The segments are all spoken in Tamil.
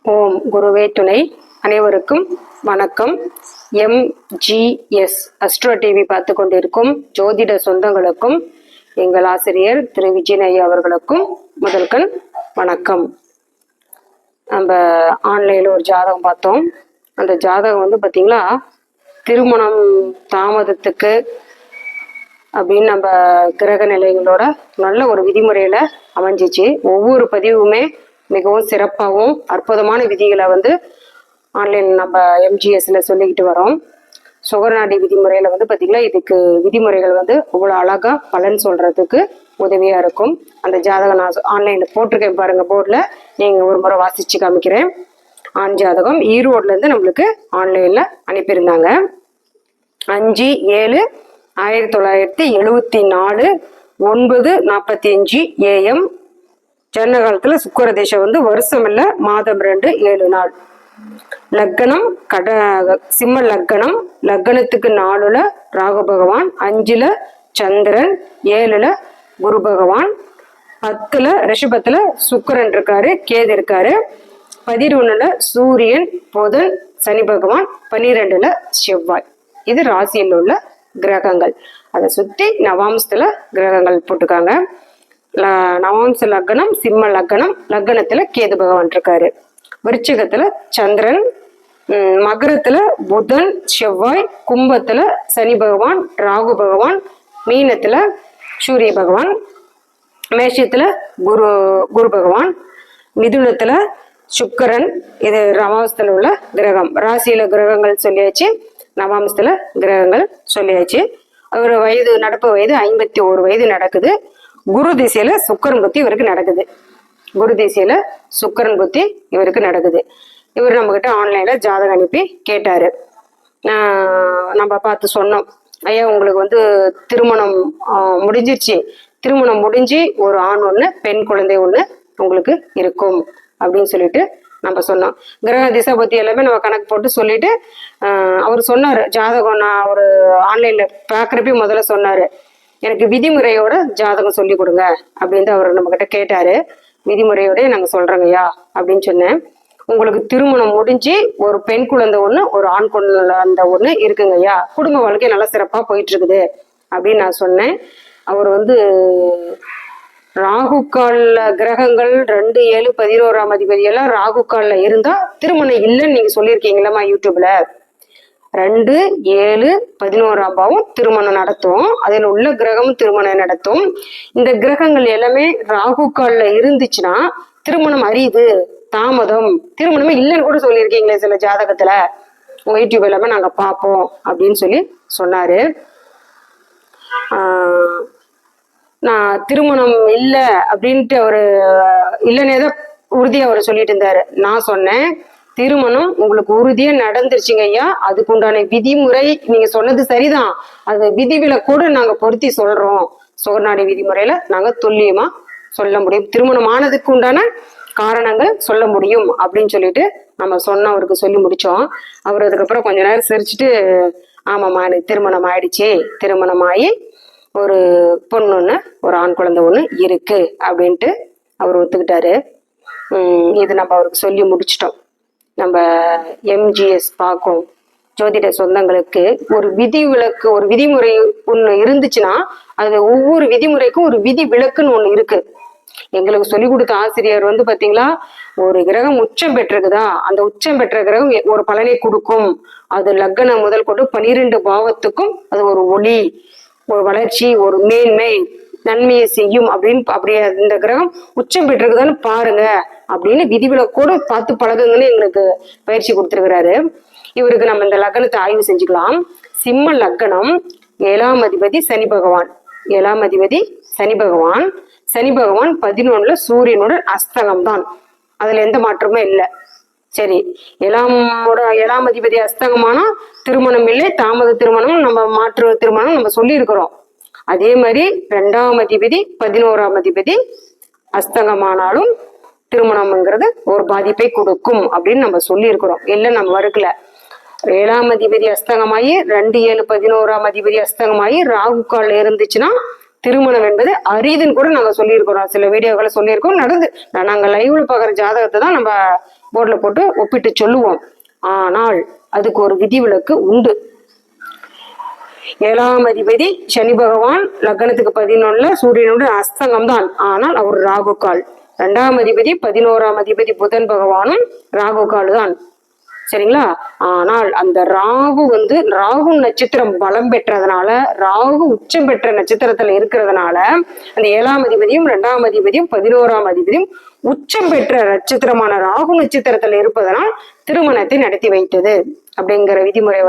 ஓம் குருவே துணை. அனைவருக்கும் வணக்கம். MGS அஸ்ட்ரோ டிவி பார்த்து கொண்டிருக்கும் ஜோதிட சொந்தங்களுக்கும் எங்கள் ஆசிரியர் திரு விஜயன் ஐயா அவர்களுக்கும் முதல்கண் வணக்கம். நம்ம ஆன்லைனில் ஒரு ஜாதகம் பார்த்தோம். அந்த ஜாதகம் வந்து பார்த்தீங்களா, திருமணம் தாமதத்துக்கு அப்படின்னு நம்ம கிரக நிலைகளோட நல்ல ஒரு விதிமுறையில் அமைஞ்சிச்சு. ஒவ்வொரு பதிவுமே மிகவும் சிறப்பாகவும் அற்புதமான விதிகளை வந்து ஆன்லைன் நம்ம MGSல சொல்லிக்கிட்டு வரோம். சுகர்நாடி விதிமுறையில் வந்து பார்த்திங்கன்னா இதுக்கு விதிமுறைகள் வந்து இவ்வளோ அழகாக பலன் சொல்கிறதுக்கு உதவியாக இருக்கும். அந்த ஜாதகம் நான் ஆன்லைனில் போட்டிருக்கேன் பாருங்கள், போர்டில் நீங்கள் ஒரு முறை வாசித்து காமிக்கிறேன். ஆண் ஜாதகம் ஈரோட்லேருந்து நம்மளுக்கு ஆன்லைனில் அனுப்பியிருந்தாங்க. 5/7/1974 9:45 AM. ஜன்ன காலத்துல சுக்கர தேசம் வந்து வருஷம் இல்ல, மாதம் 2 7 நாள். லக்கணம் சிம்ம லக்கணம். லக்கணத்துக்கு 4ல ராகு பகவான், 5ல சந்திரன், 7ல குரு பகவான், 10ல ரிஷபத்துல சுக்கரன் இருக்காரு, கேது இருக்காரு, 11ல சூரியன், புதன், சனி பகவான், 12ல செவ்வாய். இது ராசியில் உள்ள கிரகங்கள். அதை சுத்தி நவாம்சத்துல கிரகங்கள் போட்டுக்காங்க. நவாம்ச லக்னம் சிம்ம லக்னம். லக்னத்துல கேது பகவான் இருக்காரு. விருச்சிகத்துல சந்திரன், மகரத்துல புதன், செவ்வாய், கும்பத்துல சனி பகவான், ராகு பகவான், மீனத்துல சூரிய பகவான், மேஷத்துல குரு பகவான், மிதுனத்துல சுக்கரன். இது நவாம்சத்துல உள்ள கிரகம். ராசியில கிரகங்கள் சொல்லியாச்சு, நவாம்சத்துல கிரகங்கள் சொல்லியாச்சு. அவர் வயது, நடப்பு வயது 51 வயது நடக்குது. குரு திசையில சுக்கரன் புத்தி இவருக்கு நடக்குது. குரு திசையில சுக்கரன் புத்தி இவருக்கு நடக்குது. இவர் நம்ம கிட்ட ஆன்லைன்ல ஜாதகம் அனுப்பி கேட்டாரு. நம்ம பார்த்து சொன்னோம், ஐயா உங்களுக்கு வந்து திருமணம் முடிஞ்சிருச்சு, திருமணம் முடிஞ்சு ஒரு ஆண் ஒன்று பெண் குழந்தை ஒன்று உங்களுக்கு இருக்கும் அப்படின்னு சொல்லிட்டு நம்ம சொன்னோம். கிரக திசை பத்தி எல்லாமே நம்ம கணக்கு போட்டு சொல்லிட்டு அவர் சொன்னாரு. ஜாதகம் நான் ஒரு ஆன்லைன்ல பார்க்குறப்ப முதல்ல சொன்னாரு, எனக்கு விதிமுறையோட ஜாதகம் சொல்லி கொடுங்க அப்படின்னு அவர் நம்ம கிட்ட கேட்டாரு. விதிமுறையோட நாங்க சொல்றோங்கய்யா அப்படின்னு சொன்னேன். உங்களுக்கு திருமணம் முடிஞ்சு ஒரு பெண் குழந்தை ஒண்ணு, ஒரு ஆண் குழந்தை ஒண்ணு இருக்குங்கய்யா, குடும்ப வாழ்க்கை நல்லா சிறப்பா போயிட்டு இருக்குது அப்படின்னு நான் சொன்னேன். அவர் வந்து ராகு கால கிரகங்கள் 2 7 11 அதிபதி எல்லாம் ராகு கால்ல இருந்தா திருமணம் இல்லைன்னு நீங்க சொல்லியிருக்கீங்களா யூடியூப்ல. 2 7 11 பாவம் திருமணம் நடத்தும். அதில் உள்ள கிரகமும் திருமணம் நடத்தும். இந்த கிரகங்கள் எல்லாமே ராகு கால்ல இருந்துச்சுன்னா திருமணம் அரியுது, தாமதம், திருமணமே இல்லைன்னு கூட சொல்லியிருக்கீங்களே சில ஜாதகத்துல, உங்க யூடியூப் எல்லாமே நாங்க பார்ப்போம் அப்படின்னு சொல்லி சொன்னாரு. நான் திருமணம் இல்லை அப்படின்ட்டு அவரு இல்லைன்னே தான் உறுதியா அவர் சொல்லிட்டு இருந்தாரு. நான் சொன்னேன், திருமணம் உங்களுக்கு உறுதியா நடந்துருச்சுங்க ஐயா, அதுக்கு உண்டான விதிமுறை நீங்க சொன்னது சரிதான், அது விதிவில கூட நாங்க பொருத்தி சொல்றோம். சுகர்நாடி விதிமுறையில நாங்க துல்லியமா சொல்ல முடியும், திருமணம் ஆனதுக்கு உண்டான காரணங்கள் சொல்ல முடியும் அப்படின்னு சொல்லிட்டு நம்ம அவருக்கு சொல்லி முடிச்சோம். அவர் அதுக்கப்புறம் கொஞ்ச நேரம் சிரிச்சுட்டு, ஆமாம்மா எனக்கு திருமணம் ஆயிடுச்சு, திருமணம் ஆகி ஒரு பொண்ணு ஒன்று, ஒரு ஆண் குழந்தை ஒன்று இருக்கு அப்படின்ட்டு அவர் ஒத்துக்கிட்டாரு. இது நம்ம அவருக்கு சொல்லி முடிச்சிட்டோம். நம்ம MGS பார்க்கும் ஜோதிட சொந்தங்களுக்கு ஒரு விதி விலக்கு, ஒரு விதிமுறை ஒன்று இருந்துச்சுன்னா அது ஒவ்வொரு விதிமுறைக்கும் ஒரு விதி விலக்குன்னு ஒன்று இருக்கு. எங்களுக்கு சொல்லி கொடுத்த ஆசிரியர் வந்து பாத்தீங்களா, ஒரு கிரகம் உச்சம் பெற்றிருக்குதா, அந்த உச்சம் பெற்ற கிரகம் ஒரு பலனை கொடுக்கும். அது லக்னம் முதல் கொண்டு 12 பாவத்துக்கும் அது ஒரு ஒளி, ஒரு வளர்ச்சி, ஒரு மேன்மை, நன்மையை செய்யும் அப்படின்னு. அப்படியே இந்த கிரகம் உச்சம் பெற்றிருக்குதான்னு பாருங்க அப்படின்னு விதிவிலக்கோடு பார்த்து பழகுங்கன்னு எங்களுக்கு பயிற்சி கொடுத்துருக்கிறாரு. இவருக்கு நம்ம இந்த லக்னத்தை ஆய்வு செஞ்சுக்கலாம். சிம்ம லக்னம், 7ஆம் அதிபதி சனி பகவான். 7ஆம் அதிபதி சனி பகவான். சனி பகவான் 11ல சூரியனோட அஸ்தகம் தான், அதுல எந்த மாற்றமும் இல்லை. சரி, 7ஆம் அதிபதி அஸ்தகமானா திருமணம் இல்லை, தாமத திருமணம், நம்ம மாற்று திருமணம் நம்ம சொல்லி இருக்கிறோம். அதே மாதிரி 2ஆம் அதிபதி 11ஆம் அதிபதி அஸ்தகமானாலும் திருமணம்ங்கிறது ஒரு பாதிப்பை கொடுக்கும் அப்படின்னு நம்ம சொல்லி இருக்கிறோம். இல்லை நம்ம வறுக்கல. 7ஆம் அதிபதி அஸ்தகமாயி 2 7 11ஆம் அதிபதி அஸ்தகமாயி ராகு கால் இருந்துச்சுன்னா திருமணம் என்பது அரிதுன்னு கூட நாங்க சொல்லியிருக்கிறோம். சில வீடியோக்களை சொல்லியிருக்கோம். நாங்க லைவ்ல பாக்குற ஜாதகத்தை தான் நம்ம போர்டில் போட்டு ஒப்பிட்டு சொல்லுவோம். ஆனால் அதுக்கு ஒரு விதிவிலக்கு உண்டு. 7ஆம் அதிபதி சனி பகவான் லக்னத்துக்கு 11 சூரியனுடைய அஸ்தங்கம் தான், ஆனால் அவர் ராகு கால். 2ஆம் அதிபதி 11ஆம் அதிபதி புதன் பகவானும் ராகு கால் தான், சரிங்களா? ஆனால் அந்த ராகு ராகு நட்சத்திரம் பலம் பெற்றதுனால, ராகு உச்சம் பெற்ற நட்சத்திரத்துல இருக்கிறதுனால, அந்த 7ஆம் அதிபதியும் 2ஆம் அதிபதியும் 11ஆம் அதிபதியும் உச்சம் பெற்ற நட்சத்திரமான ராகு நட்சத்திரத்துல இருப்பதனால் திருமணத்தை நடத்தி வைத்தது அப்படிங்கிற விதிமுறை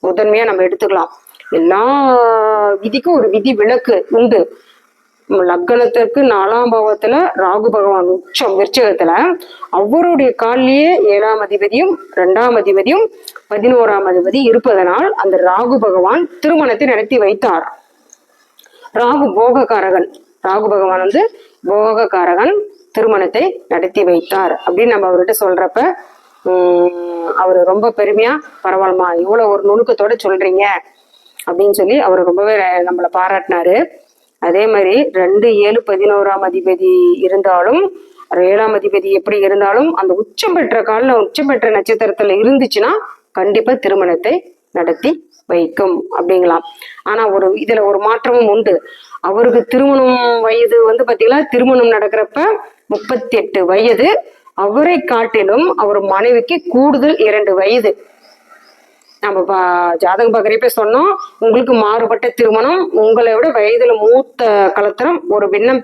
முதன்மையா நம்ம எடுத்துக்கலாம். எல்லா விதிக்கும் ஒரு விதி விலக்கு உண்டு. லக்னத்திற்கு 4ஆம் பாவத்துல ராகு பகவான் உச்சம் விருச்சிகத்துல, அவருடைய காலிலேயே 7ஆம் அதிபதியும் 2ஆம் அதிபதியும் 11ஆம் அதிபதி இருப்பதனால் அந்த ராகு பகவான் திருமணத்தை நடத்தி வைத்தார். ராகு போகக்காரகன், ராகு பகவான் போகக்காரகன், திருமணத்தை நடத்தி வைத்தார் அப்படின்னு நம்ம அவர்கிட்ட சொல்றப்ப அவரு ரொம்ப பெருமையா, பரவாயில்லமா இவ்வளவு ஒரு நுணுக்கத்தோட சொல்றீங்க அப்படின்னு சொல்லி அவர் ரொம்பவே நம்மளை பாராட்டினாரு. அதே மாதிரி 2, 7, 11ஆம் அதிபதி இருந்தாலும், 7ஆம் அதிபதி எப்படி இருந்தாலும் அந்த உச்சம் பெற்ற காலில் உச்சம் பெற்ற நட்சத்திரத்துல இருந்துச்சுன்னா கண்டிப்பா திருமணத்தை நடத்தி வைக்கும் அப்படிங்களாம். ஆனா இதுல ஒரு மாற்றமும் உண்டு. அவருக்கு திருமணம் வயது பாத்தீங்களா, திருமணம் நடக்கிறப்ப 38 வயது. அவரை காட்டிலும் அவர் மனைவிக்கு கூடுதல் 2 வயது. நம்ம ஜாதகம் பார்க்குறப்ப சொன்னோம், உங்களுக்கு மாறுபட்ட திருமணம், உங்களை விட வயதுல மூத்த கலத்திரம் ஒரு பின்னம்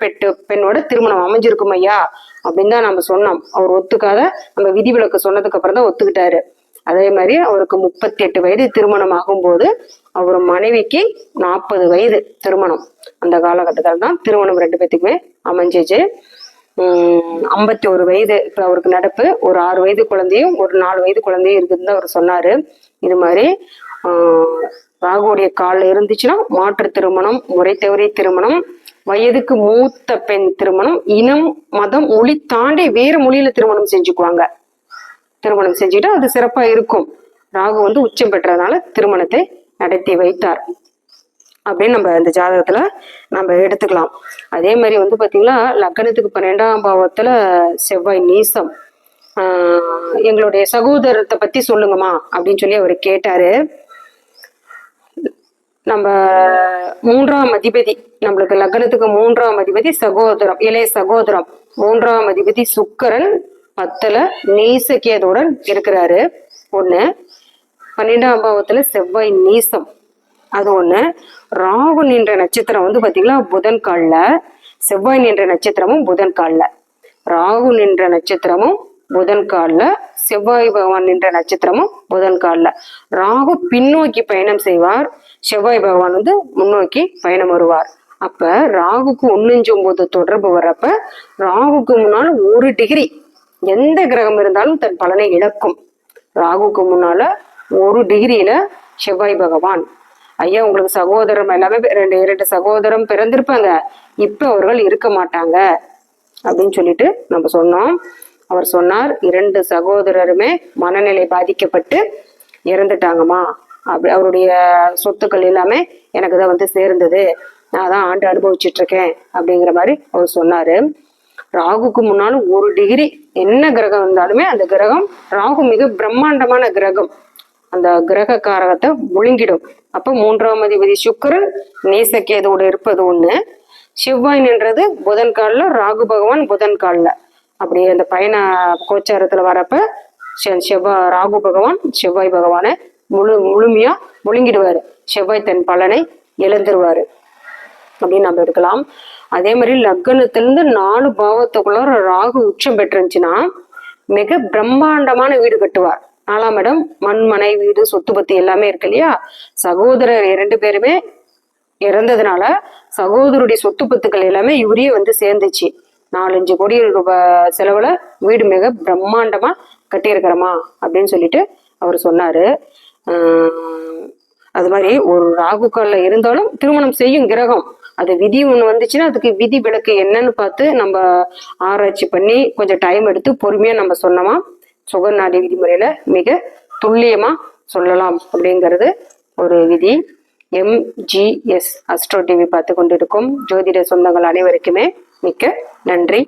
பெண்ணோட திருமணம் அமைஞ்சிருக்கும் ஐயா அப்படின்னு தான் நம்ம சொன்னோம். அவர் ஒத்துக்காத, நம்ம விதிவிலக்கு சொன்னதுக்கு அப்புறம் தான் ஒத்துக்கிட்டாரு. அதே மாதிரி அவருக்கு 38 வயது திருமணம் ஆகும்போது அவர் மனைவிக்கு 40 வயது திருமணம். அந்த காலகட்டத்தில் தான் திருமணம் 2 பேத்துக்குமே அமைஞ்சிச்சு. 51 வயது இப்ப அவருக்கு நடப்பு. ஒரு 6 வயது குழந்தையும் ஒரு 4 வயது குழந்தையும் இருக்குதுன்னு அவர் சொன்னாரு. இது மாதிரி ராகுடைய காலில் இருந்துச்சுன்னா மாற்று திருமணம், முறை தவறி திருமணம், வயதுக்கு மூத்த பெண் திருமணம், இனம் மதம் மொழி தாண்டி வேற மொழியில திருமணம் செஞ்சுக்குவாங்க. திருமணம் செஞ்சுட்டு அது சிறப்பா இருக்கும். ராகு உச்சம் பெற்றதுனால திருமணத்தை நடத்தி வைத்தார் அப்படின்னு நம்ம இந்த ஜாதகத்துல நம்ம எடுத்துக்கலாம். அதே மாதிரி பாத்தீங்கன்னா லக்னத்துக்கு 12ஆம் பாவத்துல செவ்வாய் நீசம். எங்களுடைய சகோதரத்தை பத்தி சொல்லுங்கம்மா அப்படின்னு சொல்லி அவர் கேட்டாரு. நம்ம 3ஆம் அதிபதி, நம்மளுக்கு லக்னத்துக்கு 3ஆம் அதிபதி சகோதரம், இளைய சகோதரம். 3ஆம் அதிபதி சுக்கிரன் 10ல நீசகேதுடன் இருக்கிறாரு. 1. 12ஆம் பாவத்துல செவ்வாய் நீசம், அது 1. ராகு நின்ற நட்சத்திரம் பாத்தீங்களா புதன் கால்ல, செவ்வாய் நின்ற நட்சத்திரமும் புதன் கால்ல. ராகு நின்ற நட்சத்திரமும் புதன் கால்ல, செவ்வாய் பகவான் நின்ற நட்சத்திரமும் புதன் கால்ல. ராகு பின்னோக்கி பயணம் செய்வார், செவ்வாய் பகவான் முன்னோக்கி பயணம் வருவார். அப்ப ராகுக்கு 1.9 தொடர்பு வர்றப்ப ராகுக்கு முன்னால 1 டிகிரி எந்த கிரகம் இருந்தாலும் தன் பலனை இழக்கும். ராகுக்கு முன்னால 1 டிகிரியில செவ்வாய் பகவான். ஐயா உங்களுக்கு சகோதரம் எல்லாமே 2 சகோதரம் பிறந்திருப்பாங்க, இப்ப அவர்கள் இருக்க மாட்டாங்க அப்படின்னு சொல்லிட்டு நம்ம சொன்னோம். அவர் சொன்னார் 2 சகோதரருமே மனநிலை பாதிக்கப்பட்டு இறந்துட்டாங்கம்மா. அவருடைய சொத்துக்கள் எல்லாமே எனக்கு தான் சேர்ந்தது, நான் தான் ஆண்டு அனுபவிச்சுட்டு இருக்கேன் அப்படிங்கிற மாதிரி அவர் சொன்னாரு. ராகுக்கு முன்னாலும் 1 டிகிரி என்ன கிரகம் இருந்தாலுமே அந்த கிரகம், ராகு மிக பிரம்மாண்டமான கிரகம், அந்த கிரக காரகத்தை முழுங்கிடும். அப்ப 3ஆம் அதிபதி சுக்கிரன் நேசக்கேதோட இருப்பது 1. செவ்வாய் நின்றது புதன் கால்ல, ராகு பகவான் புதன் கால்ல. அப்படியே அந்த பயண கோச்சாரத்துல வரப்ப ராகு பகவான் செவ்வாய் பகவானை முழுமையா முழுங்கிடுவாரு. செவ்வாய் தன் பலனை இழந்துருவாரு அப்படின்னு நம்ம எடுக்கலாம். அதே மாதிரி லக்னத்திலிருந்து 4 பாவத்துக்குள்ள ராகு உச்சம் பெற்றுச்சுன்னா மிக பிரம்மாண்டமான வீடு கட்டுவார். 4ஆம் இடம் மண்மனை வீடு சொத்து பத்து எல்லாமே இருக்கு இல்லையா. சகோதரர் 2 பேருமே இறந்ததுனால சகோதரருடைய சொத்து பத்துக்கள் எல்லாமே இவரே சேர்ந்துச்சு. 4-5 கோடி ரூபாய் செலவுல வீடு மிக பிரம்மாண்டமா கட்டியிருக்கிறோமா அப்படின்னு சொல்லிட்டு அவர் சொன்னாரு. அது மாதிரி ஒரு ராகு கால்ல இருந்தாலும் திருமணம் செய்யும் கிரகம், அது விதி ஒண்ணு வந்துச்சுன்னா அதுக்கு விதி விலக்கு என்னன்னு பார்த்து நம்ம ஆராய்ச்சி பண்ணி கொஞ்சம் டைம் எடுத்து பொறுமையா நம்ம சொன்னோமா சுகநாடி விதிமுறையில மிக துல்லியமா சொல்லலாம் அப்படிங்கிறது ஒரு விதி. MGS அஸ்ட்ரோ டிவி பார்த்து கொண்டிருக்கும் ஜோதிட சொந்தங்கள் அனைவருக்குமே மிக்க நன்றி.